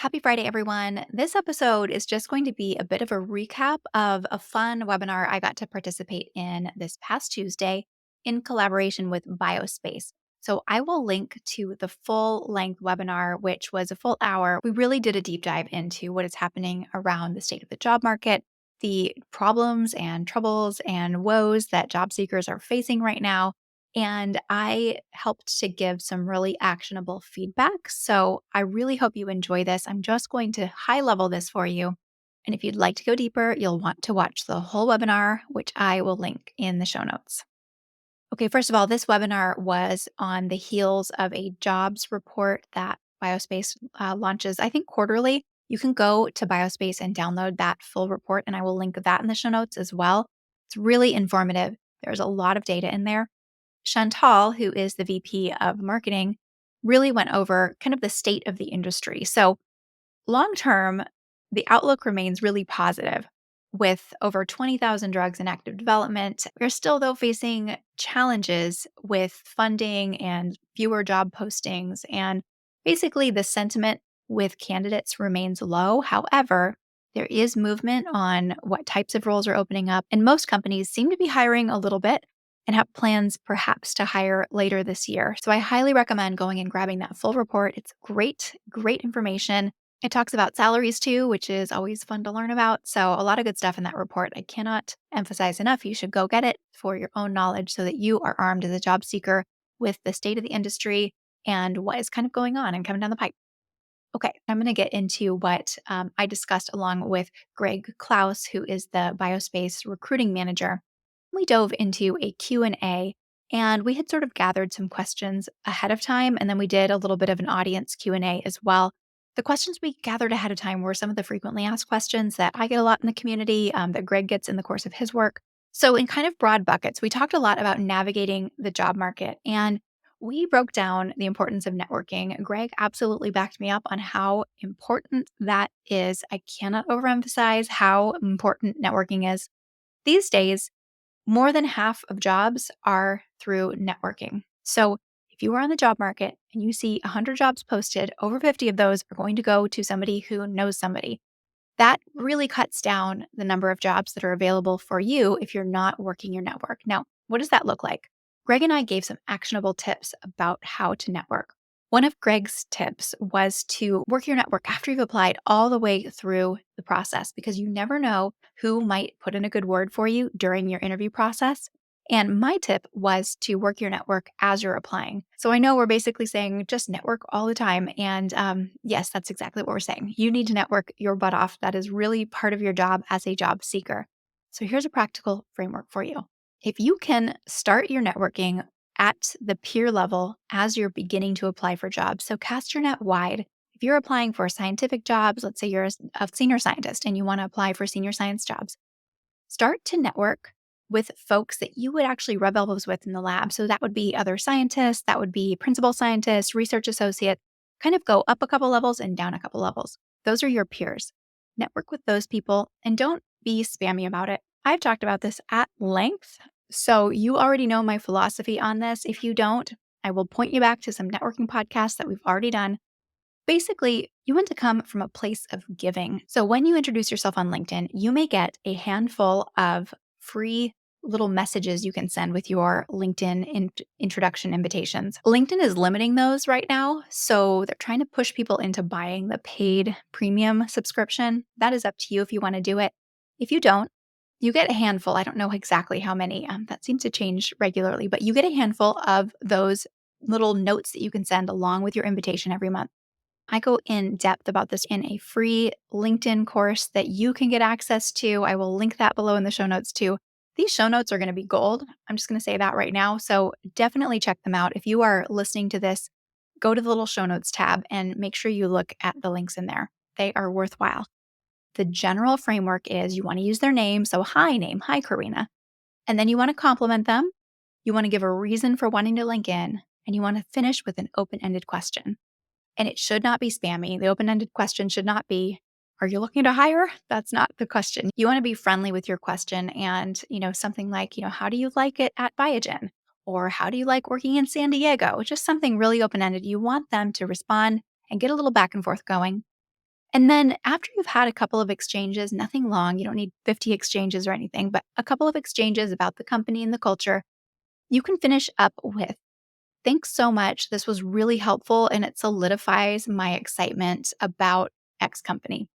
Happy Friday, everyone. This episode is just going to be a bit of a recap of a fun webinar I got to participate in this past Tuesday in collaboration with BioSpace. So I will link to the full length webinar, which was a full hour. We really did a deep dive into what is happening around the state of the job market, the problems and troubles and woes that job seekers are facing right now, and I helped to give some really actionable feedback. So I really hope you enjoy this. I'm just going to high level this for you. And if you'd like to go deeper, you'll want to watch the whole webinar, which I will link in the show notes. Okay, first of all, this webinar was on the heels of a jobs report that BioSpace launches, I think, quarterly. You can go to BioSpace and download that full report, and I will link that in the show notes as well. It's really informative. There's a lot of data in there. Chantal, who is the VP of marketing, really went over kind of the state of the industry. So, long term, the outlook remains really positive. With over 20,000 drugs in active development, we're still, though, facing challenges with funding and fewer job postings. And basically, the sentiment with candidates remains low. However, there is movement on what types of roles are opening up, and most companies seem to be hiring a little bit and have plans perhaps to hire later this year. So I highly recommend going and grabbing that full report. It's great, great information. It talks about salaries too, which is always fun to learn about. So, a lot of good stuff in that report. I cannot emphasize enough. You should go get it for your own knowledge so that you are armed as a job seeker with the state of the industry and what is kind of going on and coming down the pipe. Okay, I'm going to get into what I discussed along with Greg Clouse, who is the BioSpace recruiting manager. We dove into a Q&A, and we had sort of gathered some questions ahead of time, and then we did a little bit of an audience Q&A as well. The questions we gathered ahead of time were some of the frequently asked questions that I get a lot in the community, that Greg gets in the course of his work. So in kind of broad buckets, we talked a lot about navigating the job market, and we broke down the importance of networking. Greg absolutely backed me up on how important that is. I cannot overemphasize how important networking is. These days, more than half of jobs are through networking. So if you are on the job market and you see 100 jobs posted, over 50 of those are going to go to somebody who knows somebody. That really cuts down the number of jobs that are available for you if you're not working your network. Now, what does that look like? Greg and I gave some actionable tips about how to network. One of Greg's tips was to work your network after you've applied all the way through the process because you never know who might put in a good word for you during your interview process. And my tip was to work your network as you're applying. So I know we're basically saying just network all the time. And yes, that's exactly what we're saying. You need to network your butt off. That is really part of your job as a job seeker. So here's a practical framework for you. If you can start your networking at the peer level as you're beginning to apply for jobs, so cast your net wide. If you're applying for scientific jobs, let's say you're a senior scientist and you want to apply for senior science jobs, start to network with folks that you would actually rub elbows with in the lab. So that would be other scientists, that would be principal scientists, research associate, kind of go up a couple levels and down a couple levels. Those are your peers. Network with those people and don't be spammy about it. I've talked about this at length, so you already know my philosophy on this. If you don't, I will point you back to some networking podcasts that we've already done. Basically, you want to come from a place of giving. So when you introduce yourself on LinkedIn, you may get a handful of free little messages you can send with your LinkedIn introduction invitations. LinkedIn is limiting those right now. So they're trying to push people into buying the paid premium subscription. That is up to you if you want to do it. If you don't, you get a handful. I don't know exactly how many. That seems to change regularly, but you get a handful of those little notes that you can send along with your invitation every month. I go in depth about this in a free LinkedIn course that you can get access to. I will link that below in the show notes too. These show notes are going to be gold. I'm just going to say that right now. So definitely check them out. If you are listening to this, go to the little show notes tab and make sure you look at the links in there. They are worthwhile. The general framework is you want to use their name. So hi name, hi Karina. And then you want to compliment them. You want to give a reason for wanting to link in, and you want to finish with an open-ended question. And it should not be spammy. The open-ended question should not be, are you looking to hire? That's not the question. You want to be friendly with your question and, something like, how do you like it at Biogen? Or how do you like working in San Diego? Just something really open-ended. You want them to respond and get a little back and forth going. And then after you've had a couple of exchanges, nothing long, you don't need 50 exchanges or anything, but a couple of exchanges about the company and the culture, you can finish up with, "Thanks so much. This was really helpful and it solidifies my excitement about X company.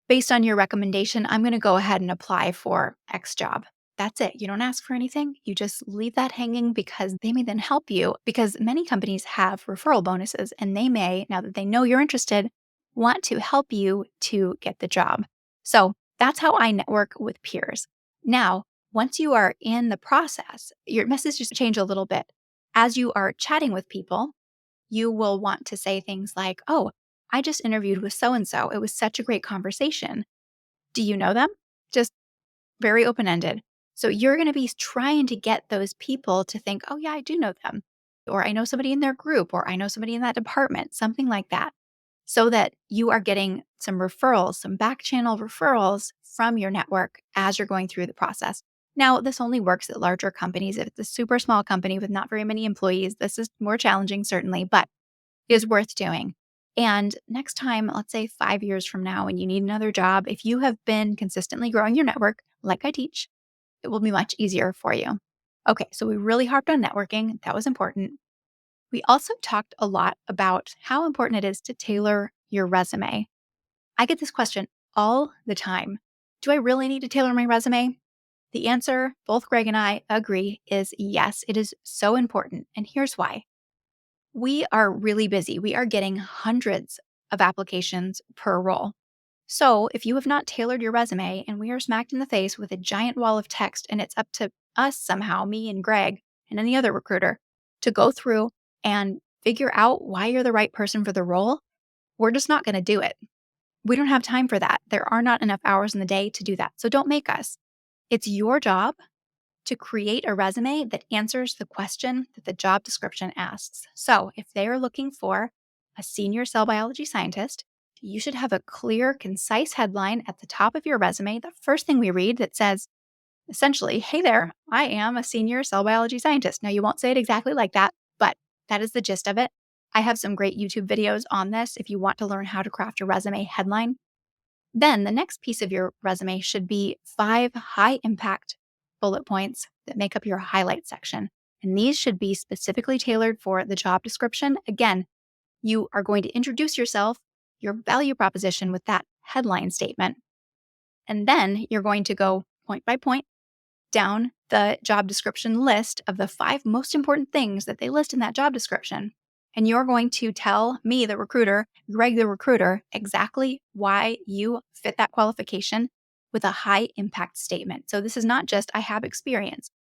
Based on your recommendation, I'm going to go ahead and apply for X job." That's it. You don't ask for anything. You just leave that hanging because they may then help you because many companies have referral bonuses and they may, now that they know you're interested, want to help you to get the job. So that's how I network with peers. Now, once you are in the process, your messages change a little bit. As you are chatting with people, you will want to say things like, "Oh, I just interviewed with so and so. It was such a great conversation. Do you know them?" Just very open ended. So you're going to be trying to get those people to think, "Oh, yeah, I do know them." Or "I know somebody in their group," or "I know somebody in that department," something like that. So that you are getting some referrals, some back channel referrals from your network as you're going through the process. Now, this only works at larger companies. If it's a super small company with not very many employees, this is more challenging, certainly, but is worth doing. And next time, let's say 5 years from now, and you need another job, if you have been consistently growing your network, like I teach, it will be much easier for you. Okay, so we really harped on networking. That was important. We also talked a lot about how important it is to tailor your resume. I get this question all the time. Do I really need to tailor my resume? The answer, both Greg and I agree, is yes, it is so important. And here's why. We are really busy. We are getting hundreds of applications per role. So, if you have not tailored your resume and we are smacked in the face with a giant wall of text and it's up to us somehow, me and Greg and any other recruiter, to go through and figure out why you're the right person for the role, we're just not going to do it. We don't have time for that. There are not enough hours in the day to do that. So, don't make us. It's your job to create a resume that answers the question that the job description asks. So, if they are looking for a senior cell biology scientist, you should have a clear, concise headline at the top of your resume, the first thing we read that says, essentially, "Hey there, I am a senior cell biology scientist." Now, you won't say it exactly like that, but that is the gist of it. I have some great YouTube videos on this if you want to learn how to craft a resume headline. Then the next piece of your resume should be 5 high impact bullet points that make up your highlight section. And these should be specifically tailored for the job description. Again, you are going to introduce yourself, your value proposition with that headline statement. And then you're going to go point by point down the job description list of the 5 most important things that they list in that job description. And you're going to tell me, the recruiter, Greg, the recruiter, exactly why you fit that qualification with a high impact statement. So this is not just, "I have experience."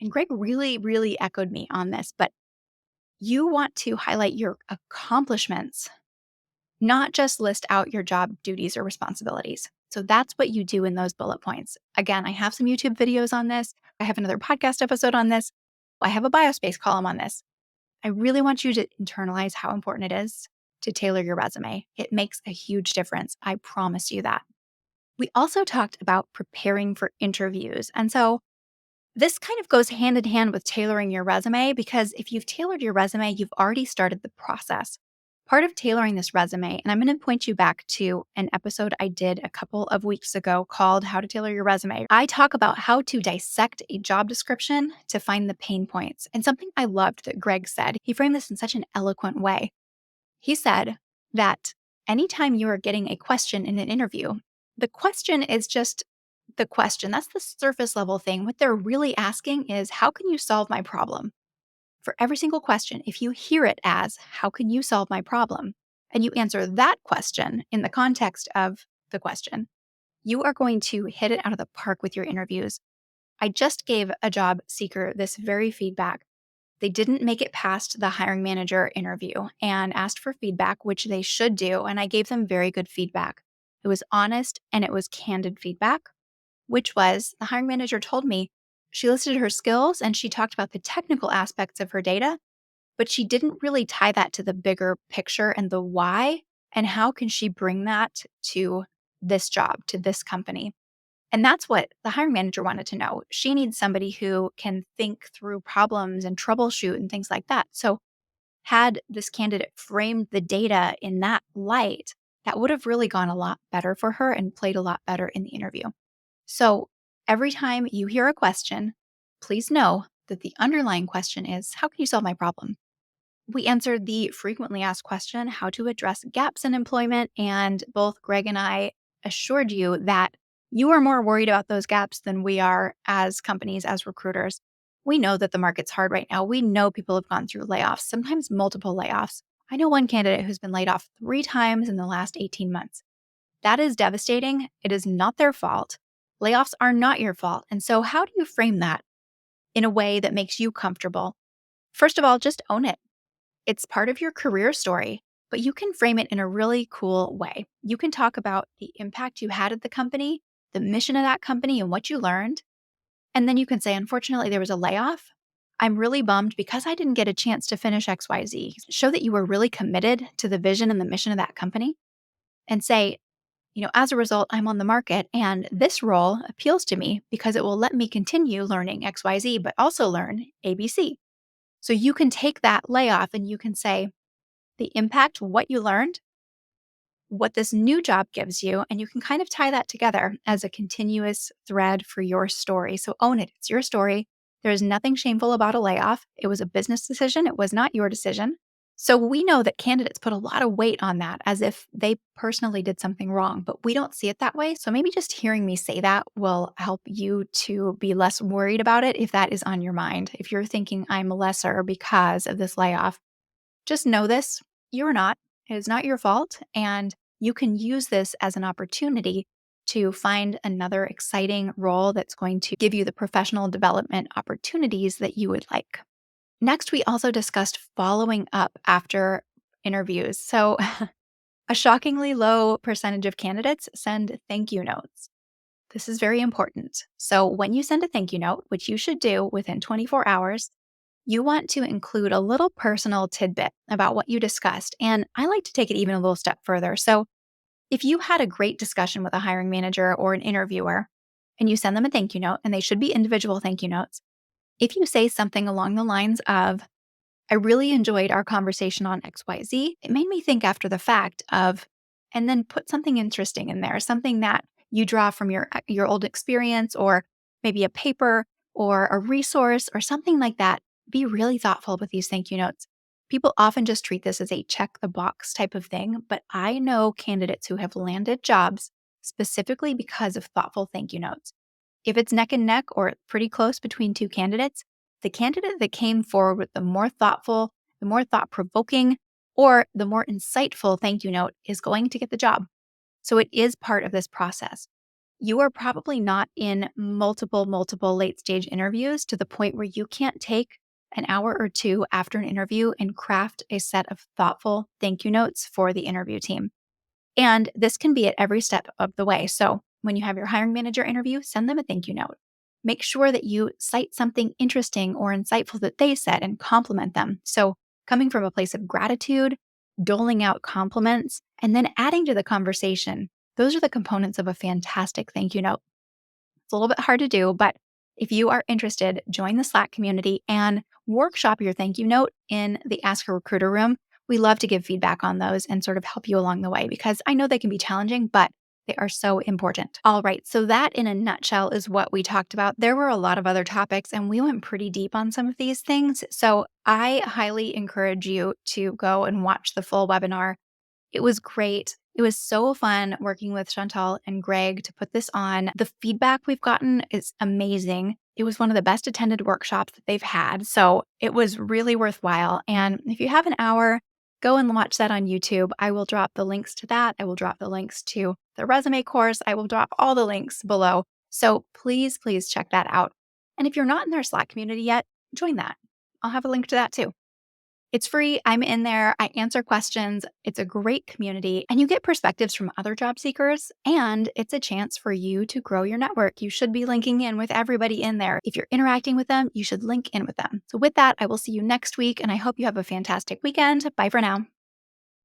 And Greg really, really echoed me on this, but you want to highlight your accomplishments, not just list out your job duties or responsibilities. So that's what you do in those bullet points. Again, I have some YouTube videos on this. I have another podcast episode on this. I have a BioSpace column on this. I really want you to internalize how important it is to tailor your resume. It makes a huge difference. I promise you that. We also talked about preparing for interviews. And so this kind of goes hand in hand with tailoring your resume because if you've tailored your resume, you've already started the process. Part of tailoring this resume, and I'm going to point you back to an episode I did a couple of weeks ago called How to Tailor Your Resume. I talk about how to dissect a job description to find the pain points. And something I loved that Greg said, he framed this in such an eloquent way. He said that anytime you are getting a question in an interview, the question is just the question. That's the surface level thing. What they're really asking is, how can you solve my problem? For every single question, if you hear it as, how can you solve my problem? And you answer that question in the context of the question, you are going to hit it out of the park with your interviews. I just gave a job seeker this very feedback. They didn't make it past the hiring manager interview and asked for feedback, which they should do. And I gave them very good feedback. It was honest and it was candid feedback, which was the hiring manager told me she listed her skills and she talked about the technical aspects of her data, but she didn't really tie that to the bigger picture and the why and how can she bring that to this job, to this company. And that's what the hiring manager wanted to know. She needs somebody who can think through problems and troubleshoot and things like that. So had this candidate framed the data in that light, that would have really gone a lot better for her and played a lot better in the interview. So every time you hear a question, please know that the underlying question is, how can you solve my problem? We answered the frequently asked question, how to address gaps in employment. And both Greg and I assured you that you are more worried about those gaps than we are as companies, as recruiters. We know that the market's hard right now. We know people have gone through layoffs, sometimes multiple layoffs. I know one candidate who's been laid off 3 times in the last 18 months. That is devastating. It is not their fault. Layoffs are not your fault. And so, how do you frame that in a way that makes you comfortable? First of all, just own it. It's part of your career story, but you can frame it in a really cool way. You can talk about the impact you had at the company, the mission of that company, and what you learned. And then you can say, unfortunately, there was a layoff. I'm really bummed because I didn't get a chance to finish XYZ. Show that you were really committed to the vision and the mission of that company and say, as a result, I'm on the market and this role appeals to me because it will let me continue learning XYZ, but also learn ABC. So you can take that layoff and you can say the impact, what you learned, what this new job gives you, and you can kind of tie that together as a continuous thread for your story. So own it. It's your story. There is nothing shameful about a layoff. It was a business decision. It was not your decision. So we know that candidates put a lot of weight on that as if they personally did something wrong, but we don't see it that way. So maybe just hearing me say that will help you to be less worried about it if that is on your mind. If you're thinking I'm lesser because of this layoff, just know this, you're not. It is not your fault. And you can use this as an opportunity to find another exciting role that's going to give you the professional development opportunities that you would like. Next, we also discussed following up after interviews. So, a shockingly low percentage of candidates send thank you notes. This is very important. So, when you send a thank you note, which you should do within 24 hours, you want to include a little personal tidbit about what you discussed. And I like to take it even a little step further. So, if you had a great discussion with a hiring manager or an interviewer and you send them a thank you note, and they should be individual thank you notes, if you say something along the lines of, I really enjoyed our conversation on XYZ. It made me think after the fact of, and then put something interesting in there, something that you draw from your old experience or maybe a paper or a resource or something like that. Be really thoughtful with these thank you notes. People often just treat this as a check the box type of thing, but I know candidates who have landed jobs specifically because of thoughtful thank you notes. If it's neck and neck or pretty close between two candidates, the candidate that came forward with the more thoughtful, the more thought provoking, or the more insightful thank you note is going to get the job. So it is part of this process. You are probably not in multiple late stage interviews to the point where you can't take an hour or two after an interview and craft a set of thoughtful thank you notes for the interview team. And this can be at every step of the way. So when you have your hiring manager interview, send them a thank you note. Make sure that you cite something interesting or insightful that they said and compliment them. So coming from a place of gratitude, doling out compliments, and then adding to the conversation. Those are the components of a fantastic thank you note. It's a little bit hard to do, but if you are interested, join the Slack community and workshop your thank you note in the Ask a Recruiter room. We love to give feedback on those and sort of help you along the way because I know they can be challenging, but they are so important. All right, so that in a nutshell is what we talked about. There were a lot of other topics and we went pretty deep on some of these things. So I highly encourage you to go and watch the full webinar. It was great. It was so fun working with Chantal and Greg to put this on. The feedback we've gotten is amazing. It was one of the best attended workshops that they've had. So it was really worthwhile. And if you have an hour, go and watch that on YouTube. I will drop the links to that. I will drop the links to the resume course. I will drop all the links below. So please check that out. And if you're not in their Slack community yet, join that. I'll have a link to that too. It's free. I'm in there. I answer questions. It's a great community and you get perspectives from other job seekers and it's a chance for you to grow your network. You should be linking in with everybody in there. If you're interacting with them, you should link in with them. So with that, I will see you next week and I hope you have a fantastic weekend. Bye for now.